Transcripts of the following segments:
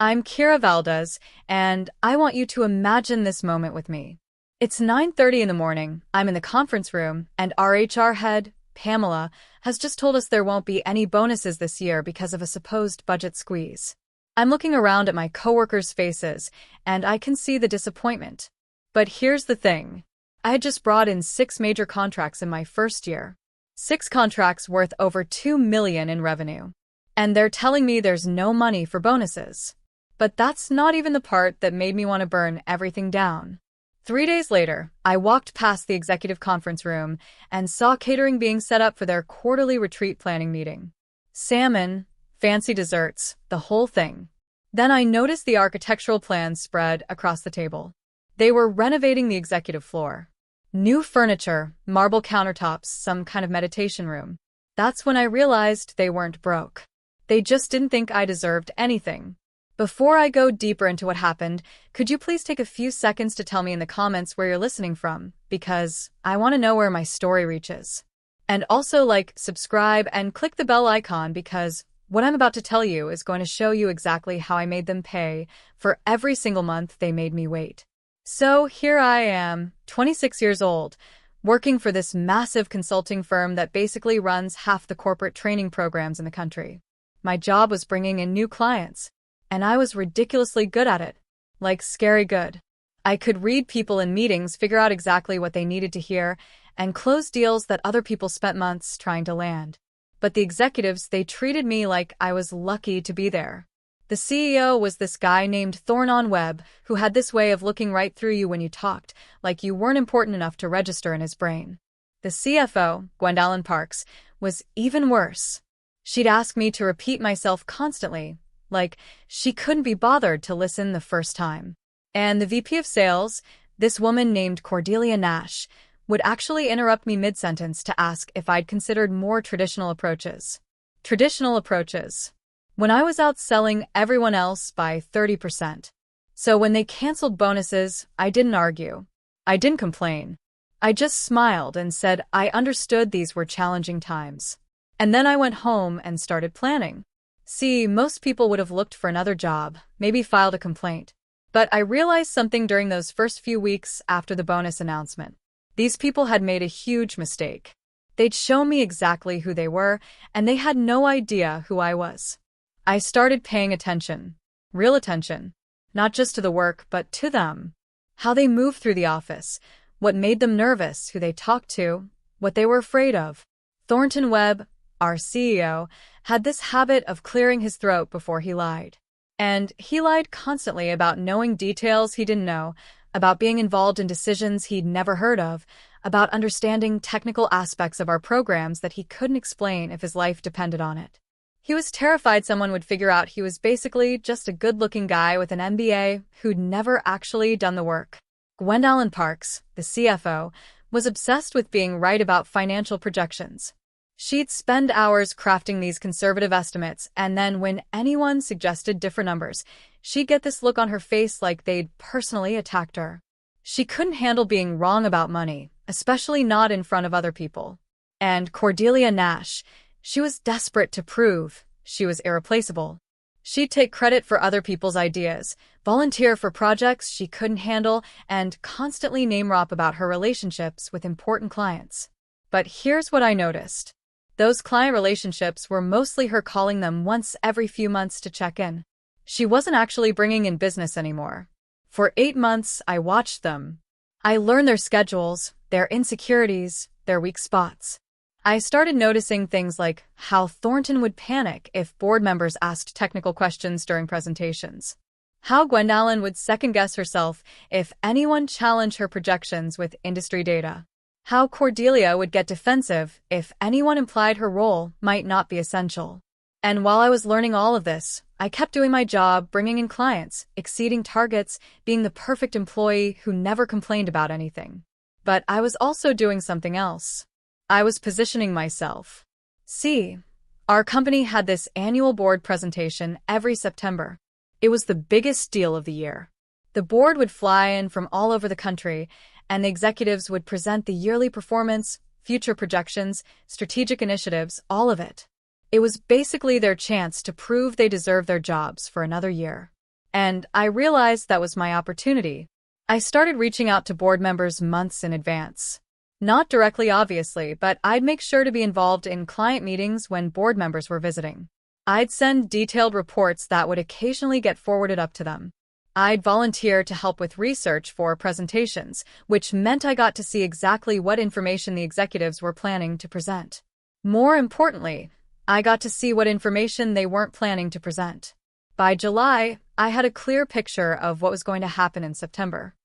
I'm Kira Valdez, and I want you to imagine this moment with me. It's 9:30 in the morning, I'm in the conference room, and our HR head, Pamela, has just told us there won't be any bonuses this year because of a supposed budget squeeze. I'm looking around at my coworkers' faces, and I can see the disappointment. But here's the thing. I had just brought in 6 major contracts in my first year. 6 contracts worth over $2 million in revenue. And they're telling me there's no money for bonuses. But that's not even the part that made me want to burn everything down. 3 days later, I walked past the executive conference room and saw catering being set up for their quarterly retreat planning meeting. Salmon, fancy desserts, the whole thing. Then I noticed the architectural plans spread across the table. They were renovating the executive floor. New furniture, marble countertops, some kind of meditation room. That's when I realized they weren't broke. They just didn't think I deserved anything. Before I go deeper into what happened, could you please take a few seconds to tell me in the comments where you're listening from? Because I want to know where my story reaches. And also subscribe and click the bell icon because what I'm about to tell you is going to show you exactly how I made them pay for every single month they made me wait. So here I am, 26 years old, working for this massive consulting firm that basically runs half the corporate training programs in the country. My job was bringing in new clients, and I was ridiculously good at it. Scary good. I could read people in meetings, figure out exactly what they needed to hear, and close deals that other people spent months trying to land. But the executives, they treated me like I was lucky to be there. The CEO was this guy named Thornton Webb, who had this way of looking right through you when you talked, like you weren't important enough to register in his brain. The CFO, Gwendolyn Parks, was even worse. She'd ask me to repeat myself constantly, like she couldn't be bothered to listen the first time. And the VP of sales, this woman named Cordelia Nash, would actually interrupt me mid-sentence to ask if I'd considered more traditional approaches. Traditional approaches. When I was outselling everyone else by 30%. So when they canceled bonuses, I didn't argue. I didn't complain. I just smiled and said I understood these were challenging times. And then I went home and started planning. See, most people would have looked for another job, maybe filed a complaint. But I realized something during those first few weeks after the bonus announcement. These people had made a huge mistake. They'd shown me exactly who they were, and they had no idea who I was. I started paying attention. Real attention. Not just to the work, but to them. How they moved through the office, what made them nervous, who they talked to, what they were afraid of. Thornton Webb, our CEO, had this habit of clearing his throat before he lied. And he lied constantly about knowing details he didn't know, about being involved in decisions he'd never heard of, about understanding technical aspects of our programs that he couldn't explain if his life depended on it. He was terrified someone would figure out he was basically just a good-looking guy with an MBA who'd never actually done the work. Gwendolyn Parks, the CFO, was obsessed with being right about financial projections. She'd spend hours crafting these conservative estimates, and then when anyone suggested different numbers, she'd get this look on her face like they'd personally attacked her. She couldn't handle being wrong about money, especially not in front of other people. And Cordelia Nash, she was desperate to prove she was irreplaceable. She'd take credit for other people's ideas, volunteer for projects she couldn't handle, and constantly name-drop about her relationships with important clients. But here's what I noticed. Those client relationships were mostly her calling them once every few months to check in. She wasn't actually bringing in business anymore. For 8 months, I watched them. I learned their schedules, their insecurities, their weak spots. I started noticing things like how Thornton would panic if board members asked technical questions during presentations. How Gwendolyn would second-guess herself if anyone challenged her projections with industry data. How Cordelia would get defensive if anyone implied her role might not be essential. And while I was learning all of this, I kept doing my job, bringing in clients, exceeding targets, being the perfect employee who never complained about anything. But I was also doing something else. I was positioning myself. See, our company had this annual board presentation every September. It was the biggest deal of the year. The board would fly in from all over the country, and the executives would present the yearly performance, future projections, strategic initiatives, all of it. It was basically their chance to prove they deserved their jobs for another year. And I realized that was my opportunity. I started reaching out to board members months in advance. Not directly, obviously, but I'd make sure to be involved in client meetings when board members were visiting. I'd send detailed reports that would occasionally get forwarded up to them. I'd volunteer to help with research for presentations, which meant I got to see exactly what information the executives were planning to present. More importantly, I got to see what information they weren't planning to present. By July, I had a clear picture of what was going to happen in September.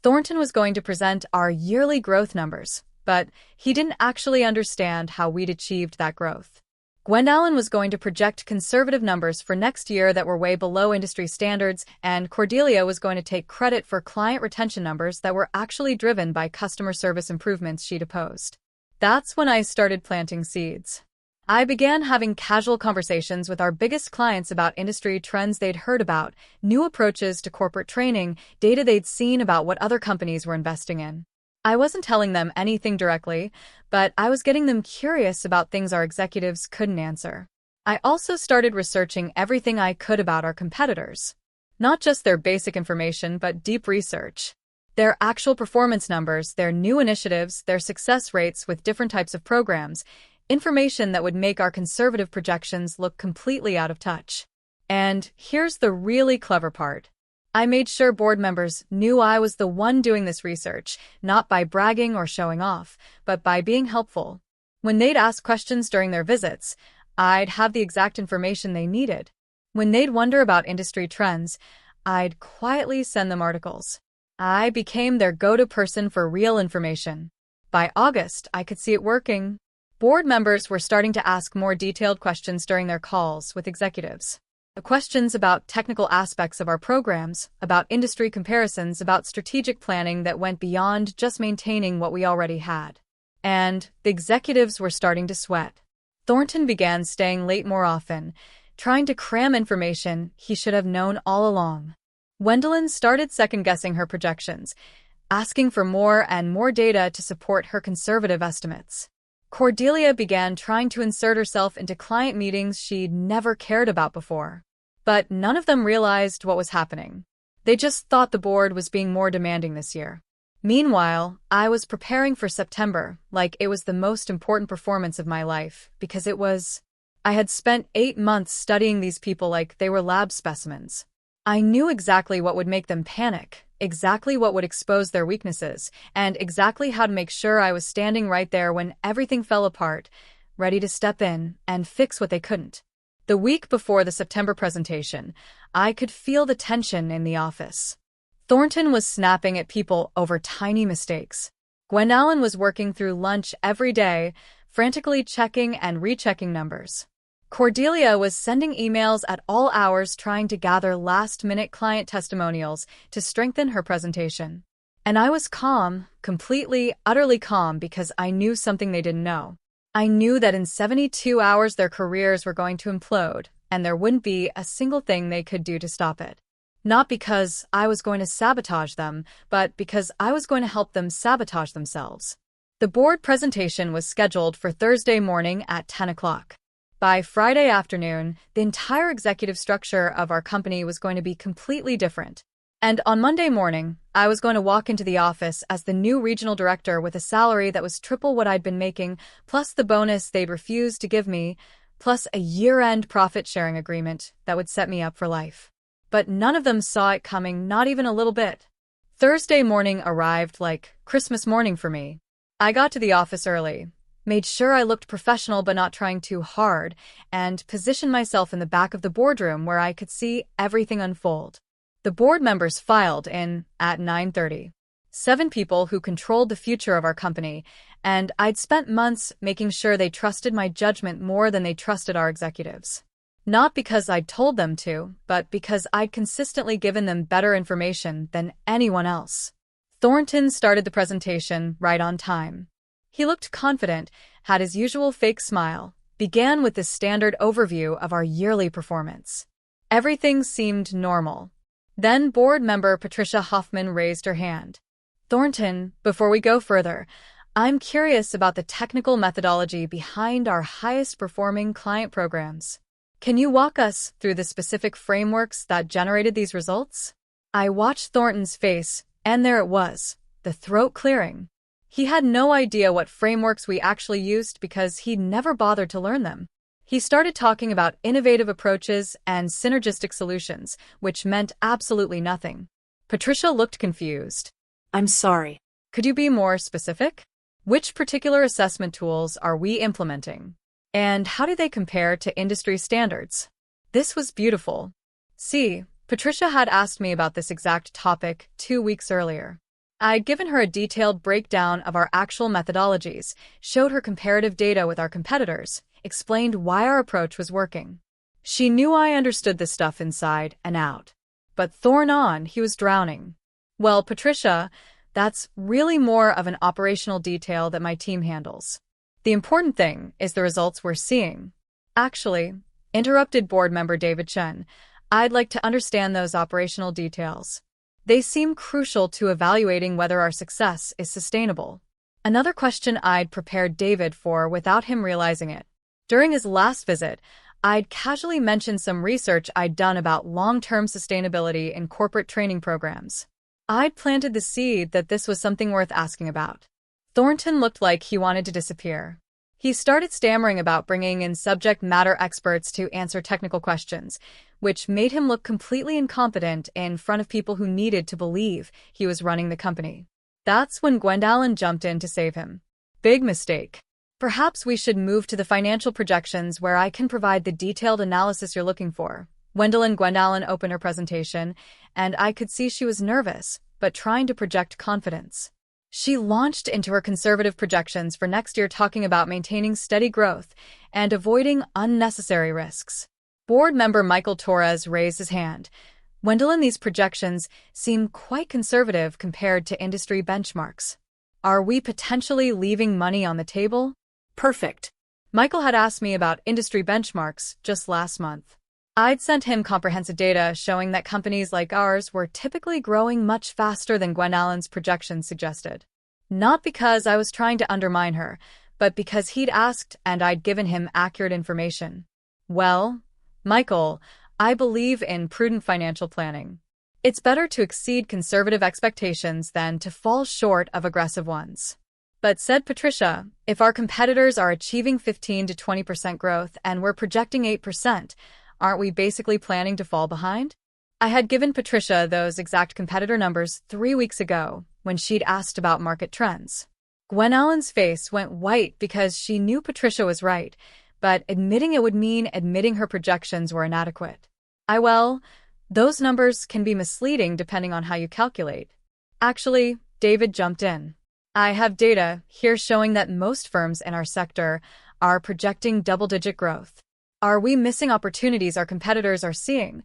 Thornton was going to present our yearly growth numbers, but he didn't actually understand how we'd achieved that growth. Gwendolyn was going to project conservative numbers for next year that were way below industry standards, and Cordelia was going to take credit for client retention numbers that were actually driven by customer service improvements she'd opposed. That's when I started planting seeds. I began having casual conversations with our biggest clients about industry trends they'd heard about, new approaches to corporate training, data they'd seen about what other companies were investing in. I wasn't telling them anything directly, but I was getting them curious about things our executives couldn't answer. I also started researching everything I could about our competitors. Not just their basic information, but deep research. Their actual performance numbers, their new initiatives, their success rates with different types of programs, information that would make our conservative projections look completely out of touch. And here's the really clever part. I made sure board members knew I was the one doing this research, not by bragging or showing off, but by being helpful. When they'd ask questions during their visits, I'd have the exact information they needed. When they'd wonder about industry trends, I'd quietly send them articles. I became their go-to person for real information. By August, I could see it working. Board members were starting to ask more detailed questions during their calls with executives. Questions about technical aspects of our programs, about industry comparisons, about strategic planning that went beyond just maintaining what we already had. And the executives were starting to sweat. Thornton began staying late more often, trying to cram information he should have known all along. Gwendolyn started second-guessing her projections, asking for more and more data to support her conservative estimates. Cordelia began trying to insert herself into client meetings she'd never cared about before. But none of them realized what was happening. They just thought the board was being more demanding this year. Meanwhile, I was preparing for September like it was the most important performance of my life, because I had spent 8 months studying these people like they were lab specimens. I knew exactly what would make them panic, exactly what would expose their weaknesses, and exactly how to make sure I was standing right there when everything fell apart, ready to step in and fix what they couldn't. The week before the September presentation, I could feel the tension in the office. Thornton was snapping at people over tiny mistakes. Gwendolyn was working through lunch every day, frantically checking and rechecking numbers. Cordelia was sending emails at all hours trying to gather last-minute client testimonials to strengthen her presentation. And I was calm, completely, utterly calm, because I knew something they didn't know. I knew that in 72 hours their careers were going to implode, and there wouldn't be a single thing they could do to stop it. Not because I was going to sabotage them, but because I was going to help them sabotage themselves. The board presentation was scheduled for Thursday morning at 10 o'clock. By Friday afternoon, the entire executive structure of our company was going to be completely different. And on Monday morning, I was going to walk into the office as the new regional director with a salary that was triple what I'd been making, plus the bonus they'd refused to give me, plus a year-end profit-sharing agreement that would set me up for life. But none of them saw it coming, not even a little bit. Thursday morning arrived like Christmas morning for me. I got to the office early, made sure I looked professional but not trying too hard, and positioned myself in the back of the boardroom where I could see everything unfold. The board members filed in at 9:30. 7 people who controlled the future of our company, and I'd spent months making sure they trusted my judgment more than they trusted our executives. Not because I'd told them to, but because I'd consistently given them better information than anyone else. Thornton started the presentation right on time. He looked confident, had his usual fake smile, began with the standard overview of our yearly performance. Everything seemed normal. Then board member Patricia Hoffman raised her hand. Thornton, before we go further, I'm curious about the technical methodology behind our highest performing client programs. Can you walk us through the specific frameworks that generated these results? I watched Thornton's face, and there it was, the throat clearing. He had no idea what frameworks we actually used because he'd never bothered to learn them. He started talking about innovative approaches and synergistic solutions, which meant absolutely nothing. Patricia looked confused. I'm sorry. Could you be more specific? Which particular assessment tools are we implementing? And how do they compare to industry standards? This was beautiful. See, Patricia had asked me about this exact topic 2 weeks earlier. I'd given her a detailed breakdown of our actual methodologies, showed her comparative data with our competitors, explained why our approach was working. She knew I understood this stuff inside and out. But Thornton, he was drowning. Well, Patricia, that's really more of an operational detail that my team handles. The important thing is the results we're seeing. Actually, interrupted board member David Chen, I'd like to understand those operational details. They seem crucial to evaluating whether our success is sustainable. Another question I'd prepared David for without him realizing it. During his last visit, I'd casually mentioned some research I'd done about long-term sustainability in corporate training programs. I'd planted the seed that this was something worth asking about. Thornton looked like he wanted to disappear. He started stammering about bringing in subject matter experts to answer technical questions, which made him look completely incompetent in front of people who needed to believe he was running the company. That's when Gwendolyn jumped in to save him. Big mistake. Perhaps we should move to the financial projections where I can provide the detailed analysis you're looking for. Gwendolyn opened her presentation, and I could see she was nervous, but trying to project confidence. She launched into her conservative projections for next year, talking about maintaining steady growth and avoiding unnecessary risks. Board member Michael Torres raised his hand. Gwendolyn, these projections seem quite conservative compared to industry benchmarks. Are we potentially leaving money on the table? Perfect. Michael had asked me about industry benchmarks just last month. I'd sent him comprehensive data showing that companies like ours were typically growing much faster than Gwendolyn's projections suggested. Not because I was trying to undermine her, but because he'd asked and I'd given him accurate information. Well, Michael, I believe in prudent financial planning. It's better to exceed conservative expectations than to fall short of aggressive ones. But, said Patricia, if our competitors are achieving 15 to 20% growth and we're projecting 8%, aren't we basically planning to fall behind? I had given Patricia those exact competitor numbers 3 weeks ago when she'd asked about market trends. Gwendolyn's face went white because she knew Patricia was right, but admitting it would mean admitting her projections were inadequate. Well, those numbers can be misleading depending on how you calculate. Actually, David jumped in. I have data here showing that most firms in our sector are projecting double-digit growth. Are we missing opportunities our competitors are seeing?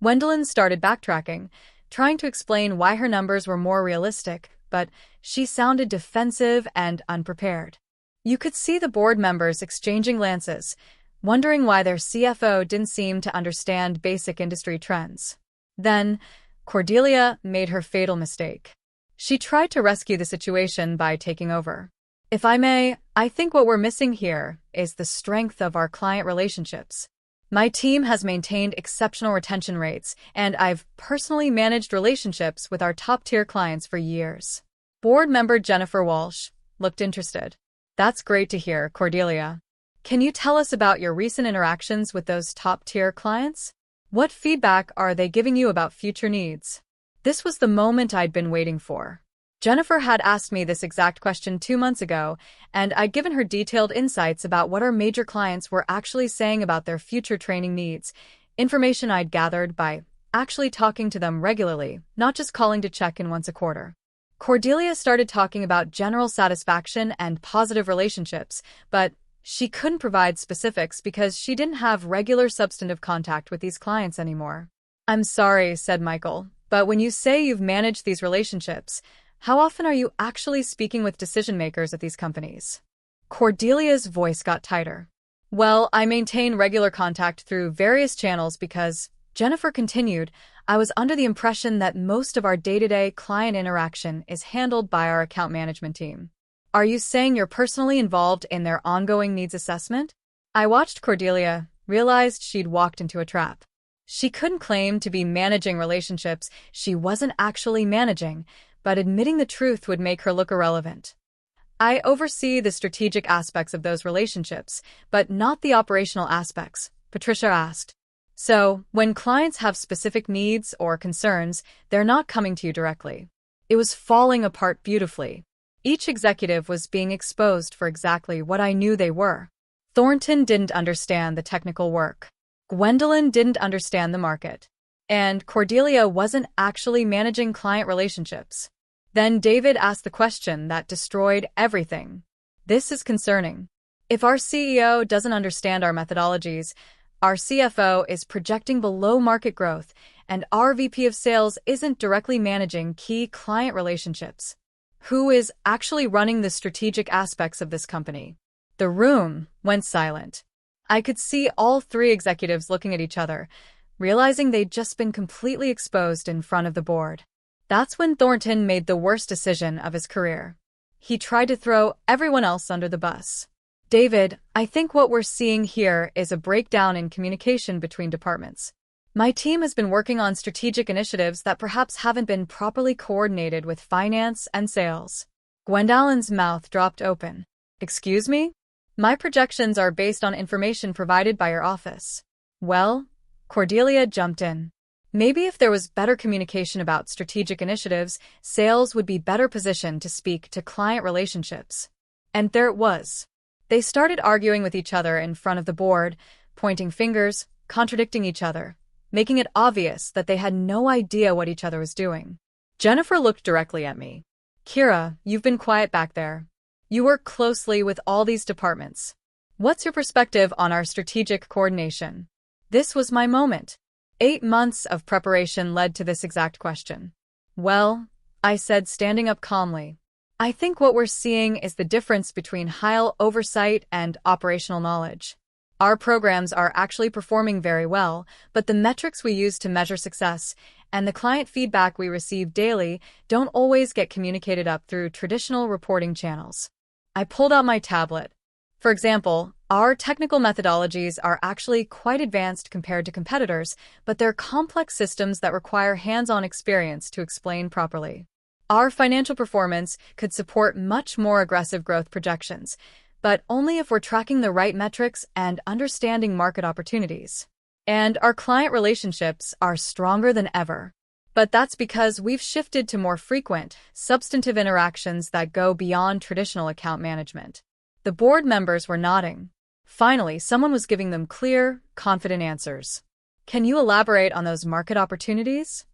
Gwendolyn started backtracking, trying to explain why her numbers were more realistic, but she sounded defensive and unprepared. You could see the board members exchanging glances, wondering why their CFO didn't seem to understand basic industry trends. Then, Cordelia made her fatal mistake. She tried to rescue the situation by taking over. If I may, I think what we're missing here is the strength of our client relationships. My team has maintained exceptional retention rates, and I've personally managed relationships with our top-tier clients for years. Board member Jennifer Walsh looked interested. That's great to hear, Cordelia. Can you tell us about your recent interactions with those top-tier clients? What feedback are they giving you about future needs? This was the moment I'd been waiting for. Jennifer had asked me this exact question 2 months ago, and I'd given her detailed insights about what our major clients were actually saying about their future training needs, information I'd gathered by actually talking to them regularly, not just calling to check in once a quarter. Cordelia started talking about general satisfaction and positive relationships, but she couldn't provide specifics because she didn't have regular substantive contact with these clients anymore. I'm sorry, said Michael, but when you say you've managed these relationships, how often are you actually speaking with decision-makers at these companies? Cordelia's voice got tighter. Well, I maintain regular contact through various channels because, Jennifer continued, I was under the impression that most of our day-to-day client interaction is handled by our account management team. Are you saying you're personally involved in their ongoing needs assessment? I watched Cordelia, realized she'd walked into a trap. She couldn't claim to be managing relationships she wasn't actually managing, but admitting the truth would make her look irrelevant. I oversee the strategic aspects of those relationships, but not the operational aspects, Patricia asked. So, when clients have specific needs or concerns, they're not coming to you directly. It was falling apart beautifully. Each executive was being exposed for exactly what I knew they were. Thornton didn't understand the technical work. Gwendolyn didn't understand the market. And Cordelia wasn't actually managing client relationships. Then David asked the question that destroyed everything. This is concerning. If our CEO doesn't understand our methodologies, our CFO is projecting below market growth, and our VP of sales isn't directly managing key client relationships. Who is actually running the strategic aspects of this company? The room went silent. I could see all three executives looking at each other, realizing they'd just been completely exposed in front of the board. That's when Thornton made the worst decision of his career. He tried to throw everyone else under the bus. David, I think what we're seeing here is a breakdown in communication between departments. My team has been working on strategic initiatives that perhaps haven't been properly coordinated with finance and sales. Gwendolyn's mouth dropped open. Excuse me? My projections are based on information provided by your office. Well, Cordelia jumped in. Maybe if there was better communication about strategic initiatives, sales would be better positioned to speak to client relationships. And there it was. They started arguing with each other in front of the board, pointing fingers, contradicting each other, making it obvious that they had no idea what each other was doing. Jennifer looked directly at me. Kira, you've been quiet back there. You work closely with all these departments. What's your perspective on our strategic coordination? This was my moment. 8 months of preparation led to this exact question. Well, I said, standing up calmly, I think what we're seeing is the difference between high oversight and operational knowledge. Our programs are actually performing very well, but the metrics we use to measure success and the client feedback we receive daily don't always get communicated up through traditional reporting channels. I pulled out my tablet. For example, our technical methodologies are actually quite advanced compared to competitors, but they're complex systems that require hands-on experience to explain properly. Our financial performance could support much more aggressive growth projections, but only if we're tracking the right metrics and understanding market opportunities. And our client relationships are stronger than ever. But that's because we've shifted to more frequent, substantive interactions that go beyond traditional account management. The board members were nodding. Finally, someone was giving them clear, confident answers. Can you elaborate on those market opportunities?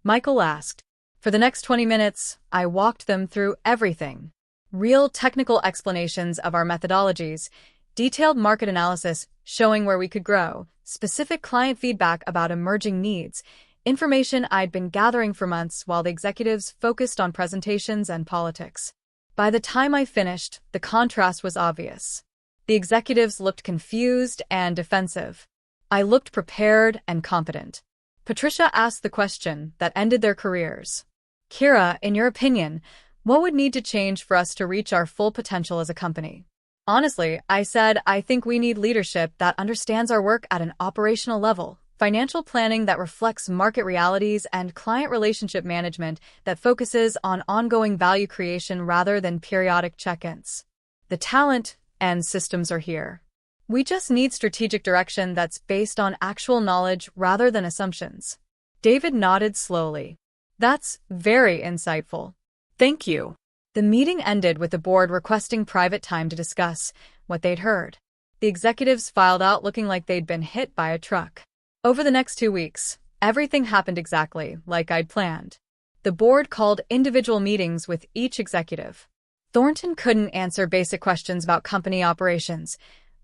Michael asked. For the next 20 minutes, I walked them through everything. Real technical explanations of our methodologies, detailed market analysis showing where we could grow, specific client feedback about emerging needs, information I'd been gathering for months while the executives focused on presentations and politics. By the time I finished, the contrast was obvious. The executives looked confused and defensive. I looked prepared and confident. Patricia asked the question that ended their careers. Kira, in your opinion, what would need to change for us to reach our full potential as a company? Honestly, I said, I think we need leadership that understands our work at an operational level, financial planning that reflects market realities, and client relationship management that focuses on ongoing value creation rather than periodic check-ins. The talent and systems are here. We just need strategic direction that's based on actual knowledge rather than assumptions. David nodded slowly. That's very insightful. Thank you. The meeting ended with the board requesting private time to discuss what they'd heard. The executives filed out looking like they'd been hit by a truck. Over the next 2 weeks, everything happened exactly like I'd planned. The board called individual meetings with each executive. Thornton couldn't answer basic questions about company operations.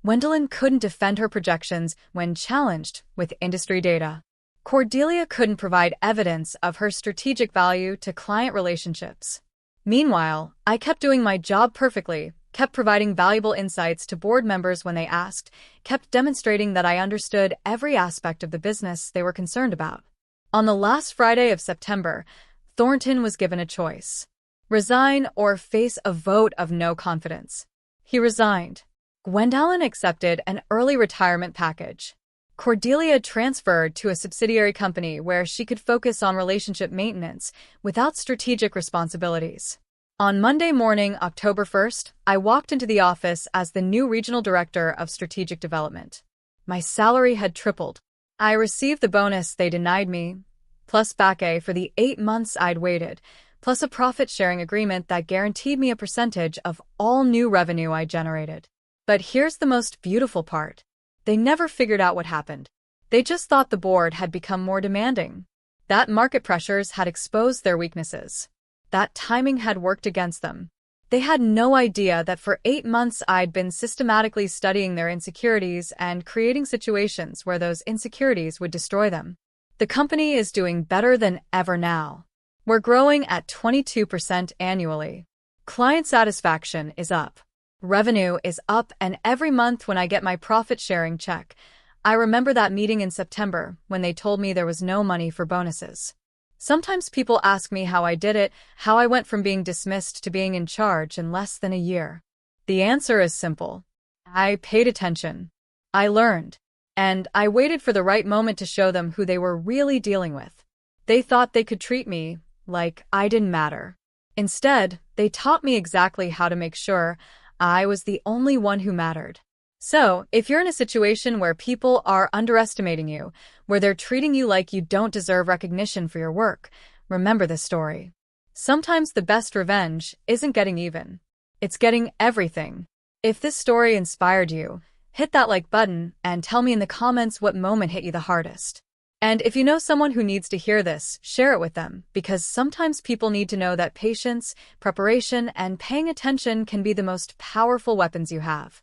Gwendolyn couldn't defend her projections when challenged with industry data. Cordelia couldn't provide evidence of her strategic value to client relationships. Meanwhile, I kept doing my job perfectly, kept providing valuable insights to board members when they asked, kept demonstrating that I understood every aspect of the business they were concerned about. On the last Friday of September, Thornton was given a choice: resign or face a vote of no confidence. He resigned. Gwendolyn accepted an early retirement package. Cordelia transferred to a subsidiary company where she could focus on relationship maintenance without strategic responsibilities. On Monday morning, October 1st, I walked into the office as the new regional director of strategic development. My salary had tripled. I received the bonus they denied me, plus back pay for the 8 months I'd waited, plus a profit-sharing agreement that guaranteed me a percentage of all new revenue I generated. But here's the most beautiful part. They never figured out what happened. They just thought the board had become more demanding. That market pressures had exposed their weaknesses. That timing had worked against them. They had no idea that for 8 months I'd been systematically studying their insecurities and creating situations where those insecurities would destroy them. The company is doing better than ever now. We're growing at 22% annually. Client satisfaction is up. Revenue is up, and every month when I get my profit-sharing check, I remember that meeting in September when they told me there was no money for bonuses. Sometimes people ask me how I did it, how I went from being dismissed to being in charge in less than a year. The answer is simple. I paid attention. I learned. And I waited for the right moment to show them who they were really dealing with. They thought they could treat me like I didn't matter. Instead, they taught me exactly how to make sure I was the only one who mattered. So, if you're in a situation where people are underestimating you, where they're treating you like you don't deserve recognition for your work, remember this story. Sometimes the best revenge isn't getting even. It's getting everything. If this story inspired you, hit that like button and tell me in the comments what moment hit you the hardest. And if you know someone who needs to hear this, share it with them, because sometimes people need to know that patience, preparation, and paying attention can be the most powerful weapons you have.